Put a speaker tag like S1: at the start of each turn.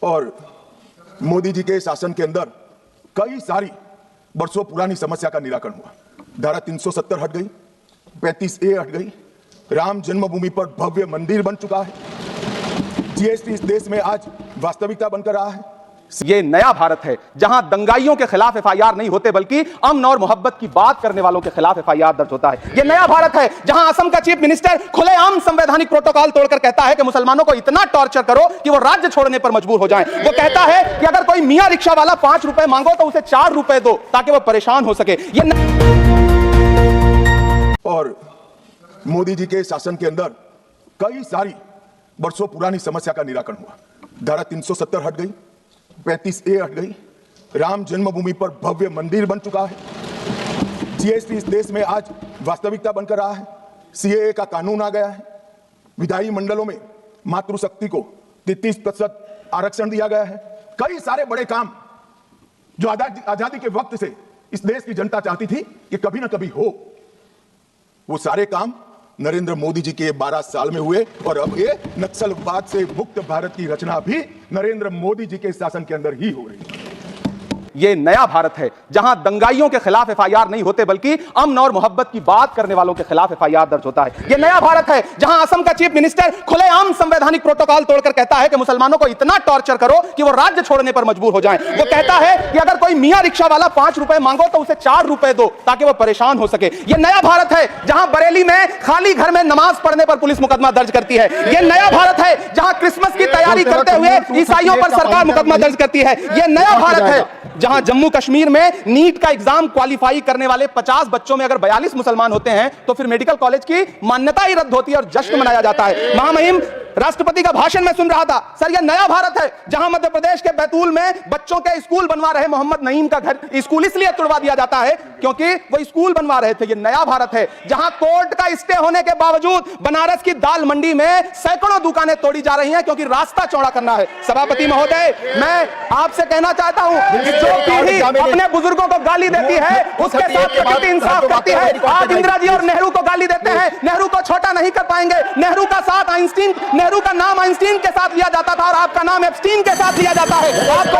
S1: और मोदी जी के शासन के अंदर कई सारी वर्षों पुरानी समस्या का निराकरण हुआ। धारा 370 हट गई, 35A हट गई, राम जन्मभूमि पर भव्य मंदिर बन चुका है, जीएसटी इस देश में आज वास्तविकता बनकर रहा है।
S2: ये नया भारत है जहां दंगाइयों के खिलाफ एफआईआर नहीं होते बल्कि अमन और मोहब्बत की बात करने वालों के खिलाफ एफआईआर दर्ज होता है। ये नया भारत है जहां असम का चीफ मिनिस्टर खुलेआम संवैधानिक प्रोटोकॉल तोड़कर कहता है कि मुसलमानों को इतना टॉर्चर करो कि वो राज्य छोड़ने पर मजबूर हो जाएं। वो कहता है कि अगर कोई मियां रिक्शा वाला 5 रुपए मांगो तो उसे 4 रुपए दो ताकि वो परेशान हो सके।
S1: और मोदी जी के शासन के अंदर कई सारी वर्षों पुरानी समस्या का निराकरण हुआ। धारा 370 हट गई, 35A हट गई, राम जन्मभूमि पर भव्य मंदिर बन चुका है, जीएसटी इस देश में आज वास्तविकता बनकर रहा है, सीएए का कानून आ गया है, विधायी मंडलों में मातृशक्ति को 33% आरक्षण दिया गया है। कई सारे बड़े काम जो आजादी के वक्त से इस देश की जनता चाहती थी कि कभी ना कभी हो, वो सारे काम नरेंद्र मोदी जी के 12 साल में हुए। और अब ये नक्सलवाद से मुक्त भारत की रचना भी नरेंद्र मोदी जी के शासन के अंदर ही हो रही है।
S2: ये नया भारत है जहां दंगाइयों के खिलाफ एफआईआर नहीं होते बल्कि अमन और मोहब्बत की बात करने वालों के खिलाफ एफआईआर दर्ज होता है। ये नया भारत है जहां असम का चीफ मिनिस्टर खुलेआम संवैधानिक प्रोटोकॉल तोड़कर कहता है कि मुसलमानों को इतना टॉर्चर करो कि वो राज्य छोड़ने पर मजबूर हो जाएं। वो कहता है कि अगर कोई मियां रिक्शा वाला 5 रुपए मांगो तो उसे 4 रुपए दो ताकि वो परेशान हो सके। ये नया भारत है जहां बरेली में खाली घर में नमाज पढ़ने पर पुलिस मुकदमा दर्ज करती है। ये नया भारत है जहां क्रिसमस की तैयारी करते हुए ईसाइयों पर सरकार मुकदमा दर्ज करती है। ये नया भारत है जहां जम्मू कश्मीर में नीट का एग्जाम क्वालिफाई करने वाले 50 बच्चों में अगर 42 मुसलमान होते हैं तो फिर मेडिकल कॉलेज की मान्यता ही रद्द होती है और जश्न मनाया जाता है। महामहिम राष्ट्रपति का भाषण में सुन रहा था। सर, यह नया भारत है जहां मध्य प्रदेश के बैतूल में बच्चों के स्कूल बनवा रहे मोहम्मद नईम का घर स्कूल इसलिए तुड़वा दिया जाता है क्योंकि वो स्कूल बनवा रहे थे। यह नया भारत है जहां कोर्ट का स्टे होने के बावजूद बनारस की दाल मंडी में सैकड़ों दुकानें तोड़ी जा रही हैं क्योंकि रास्ता चौड़ा करना है। सभापति महोदय, मैं आपसे कहना चाहता हूं कि जो पीढ़ी अपने बुजुर्गों को गाली देती है उसके साथ प्रकृति इंसाफ करती है। आप इंदिरा जी और नेहरू को गाली देते हैं, नेहरू को छोटा नहीं कर पाएंगे। नेहरू का साथ आइंस्टीन, नेहरू का नाम आइंस्टीन के साथ लिया जाता था और आपका नाम एप्स्टीन के साथ लिया जाता है। आपको